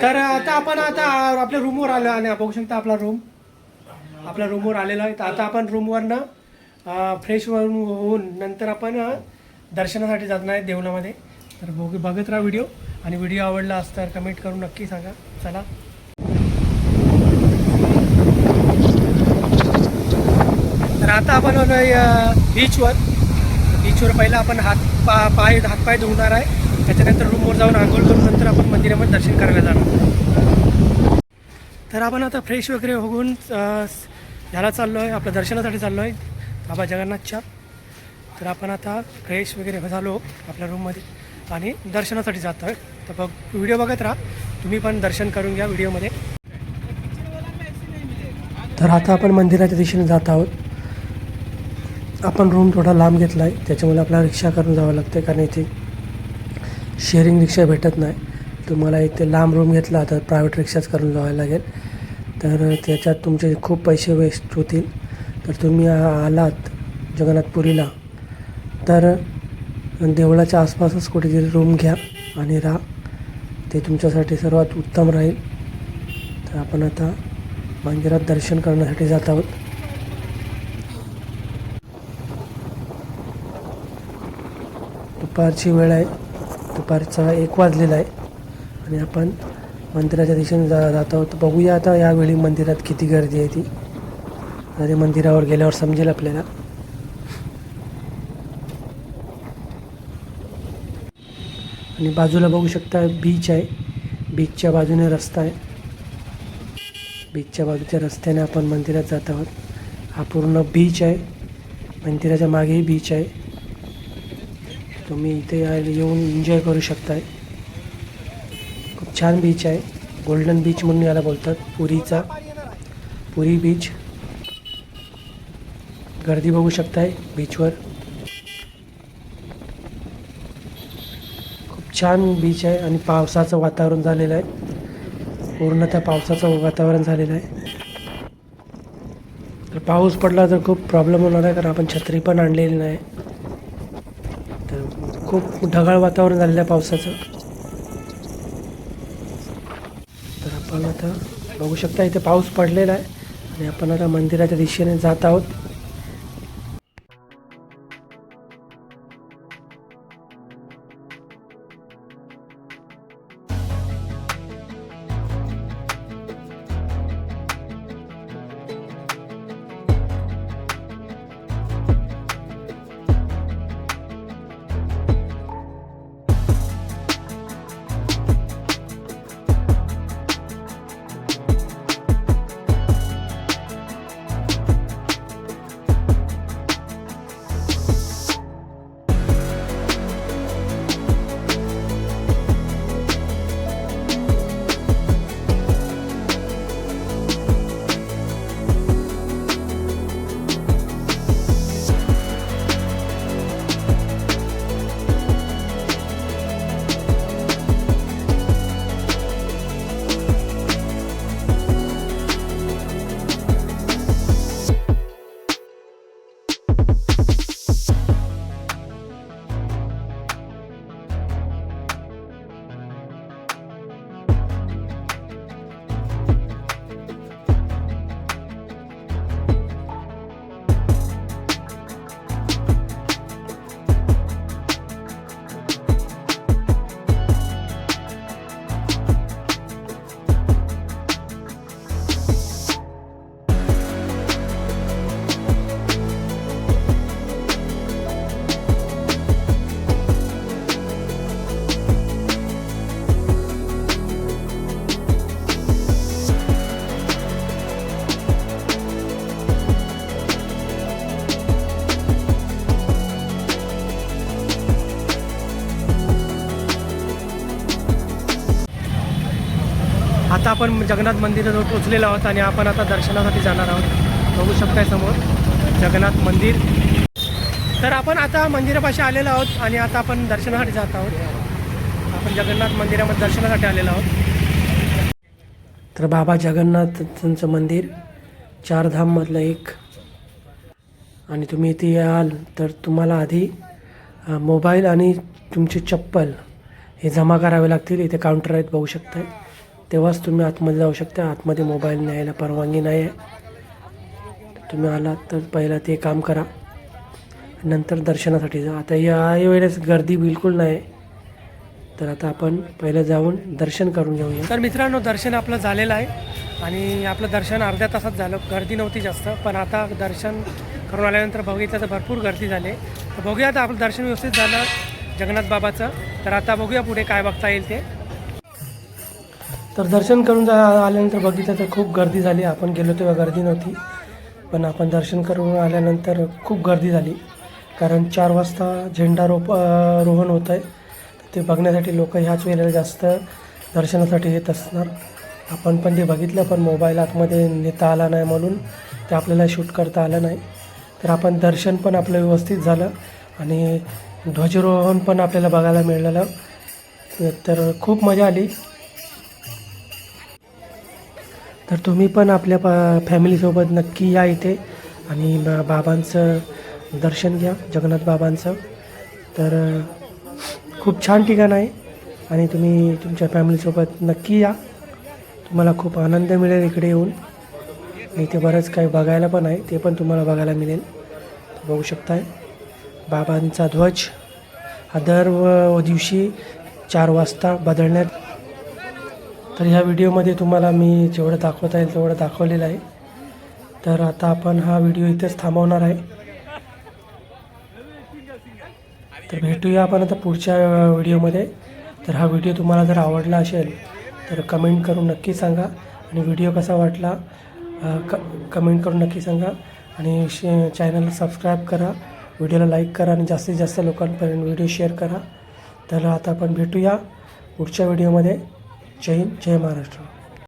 तर आता आपल्या रूमवर आलो आणि बघू शकता आपल्या रूमवर आलेला आहे. तर आता आपण रूमवरनं फ्रेश होऊन नंतर आपण दर्शनासाठी जात नाही देवळामध्ये. तर बघत राहा व्हिडिओ, आणि व्हिडिओ आवडला असता तर कमेंट करून नक्की सांगा. चला, तर आता आपण बीचवर पहिला आपण हातपाय धुवणार आहे. त्याच्यानंतर रूमवर जाऊन आंघोळ करून नंतर आपण मंदिरामध्ये दर्शन करायला जाणार. तर आपण आता फ्रेश वगैरे होऊन ह्याला चाललो आहे, आपल्या दर्शनासाठी चाललो आहे बाबा जगन्नाथच्या. तर आपण आता फ्रेश वगैरे झालो आपल्या रूममध्ये आणि दर्शनासाठी जात आहे. तर व्हिडिओ बघत राहा, तुम्ही पण दर्शन करून घ्या व्हिडिओमध्ये. तर आता आपण मंदिराच्या दिशेने जात आहोत. आपण रूम थोडा लांब घेतला आहे, त्याच्यामुळे आपल्याला रिक्षा करून जावं लागतं, कारण इथे शेअरिंग रिक्षा भेटत नाही. तुम्हाला इथे लांब रूम घेतला तर प्रायव्हेट रिक्षाच करून जावं लागेल. तर त्याच्यात तुमचे खूप पैसे वेस्ट होतील. तर तुम्ही आलात जगन्नाथपुरीला तर देवळाच्या आसपासच कुठेतरी रूम घ्या आणि राहा, ते तुमच्यासाठी सर्वात उत्तम राहील. तर आपण आता मंदिरात दर्शन करण्यासाठी जात आहोत. दुपारची वेळ आहे, दुपारचा 1 वाजलेला आहे आणि आपण मंदिराच्या दिशेने जात आहोत. बघूया आता यावेळी मंदिरात किती गर्दी आहे ती. आणि मंदिरावर गेल्यावर समजेल आपल्याला. आणि बाजूला बघू शकता बीच आहे, बीचच्या बाजूने रस्ता आहे. बीचच्या बाजूच्या रस्त्याने आपण मंदिरात जात आहोत. हा पूर्ण बीच आहे, मंदिराच्या मागेही बीच आहे. तुम्ही इथे येऊन एन्जॉय करू शकताय. खूप छान बीच आहे, गोल्डन बीच म्हणून याला बोलतात, पुरी बीच. गर्दी बघू शकताय बीचवर. खूप छान बीच आहे आणि पावसाचं वातावरण झालेलं आहे, पूर्णतः पावसाचं वातावरण झालेलं आहे. तर पाऊस पडला तर खूप प्रॉब्लेम होणार आहे, कारण आपण छत्री पण आणलेली नाही. तर खूप ढगाळ वातावरण झालेलं आहे पावसाचं. तर आपण आता बघू शकता इथे पाऊस पडलेला आहे आणि आपण आता मंदिराच्या दिशेने जात आहोत. आता आपण जगन्नाथ मंदिराजवळ पोचलेलो आहोत आणि आपण आता दर्शनासाठी जाणार आहोत. बघू शकताय समोर जगन्नाथ मंदिर. तर आपण आता मंदिरापाशी आलेलो आहोत आणि आता आपण दर्शनासाठी जात आहोत. आपण जगन्नाथ मंदिरामध्ये दर्शनासाठी आलेलो आहोत. तर बाबा जगन्नाथांचं मंदिर 4 धाममधलं एक. आणि तुम्ही इथे याल तर तुम्हाला आधी मोबाईल आणि तुमची चप्पल हे जमा करावे लागतील. इथे काउंटर आहेत, बघू शकताय. तेव्हाच तुम्ही आतमध्ये जाऊ शकता. आतमध्ये मोबाईल न्यायला परवानगी नाही आहे. तुम्ही आलात तर पहिला ते काम करा, नंतर दर्शनासाठी जा. आता या वेळेस गर्दी बिलकुल नाही, तर आता आपण पहिलं जाऊन दर्शन करून घेऊया. तर मित्रांनो, दर्शन आपलं झालेलं आहे आणि आपलं दर्शन अर्ध्या तासात झालं. गर्दी नव्हती जास्त, पण आता दर्शन करून आल्यानंतर बघितलं तर भरपूर गर्दी झाली. तर बघूया, आता आपलं दर्शन व्यवस्थित झालं जगन्नाथ बाबाचं. तर आता बघूया पुढे काय बघता येईल ते. तर दर्शन करून आल्यानंतर बघितलं तर खूप गर्दी झाली. आपण गेलो तेव्हा गर्दी नव्हती, पण आपण दर्शन करून आल्यानंतर खूप गर्दी झाली. कारण 4 वाजता झेंडा रोहण होतं आहे. ते बघण्यासाठी लोक ह्याच वेळेला जास्त दर्शनासाठी येत असणार. आपण पण ते बघितलं, पण मोबाईल आतमध्ये नेता आला नाही म्हणून ते आपल्याला शूट करता आलं नाही. तर आपण दर्शन पण आपलं व्यवस्थित झालं आणि ध्वजारोहण पण आपल्याला बघायला मिळालं. तर खूप मजा आली. तर तुम्ही पण आपल्या फॅमिलीसोबत नक्की या इथे आणि बाबांचं दर्शन घ्या, जगन्नाथ बाबांचं. तर खूप छान ठिकाण आहे आणि तुम्ही तुमच्या फॅमिलीसोबत नक्की या. तुम्हाला खूप आनंद मिळेल इकडे येऊन. इथे बरंच काही बघायला पण आहे, ते पण तुम्हाला बघायला मिळेल. बघू शकताय बाबांचा ध्वज हा दर दिवशी 4 वाजता बदलण्यात. तर ह्या व्हिडिओमध्ये तुम्हाला मी जेवढं दाखवता येईल तेवढं दाखवलेलं आहे. तर आता आपण हा व्हिडिओ इथेच थांबवणार आहे. तर भेटूया आपण आता पुढच्या व्हिडिओमध्ये. तर हा व्हिडिओ तुम्हाला जर आवडला असेल तर कमेंट करून नक्की सांगा आणि व्हिडिओ कसा वाटला कमेंट करून नक्की सांगा आणि चॅनलला सबस्क्राईब करा, व्हिडिओला लाईक करा आणि जास्तीत जास्त लोकांपर्यंत व्हिडिओ शेअर करा. तर आता आपण भेटूया पुढच्या व्हिडिओमध्ये. जय हिंद, जय महाराष्ट्र.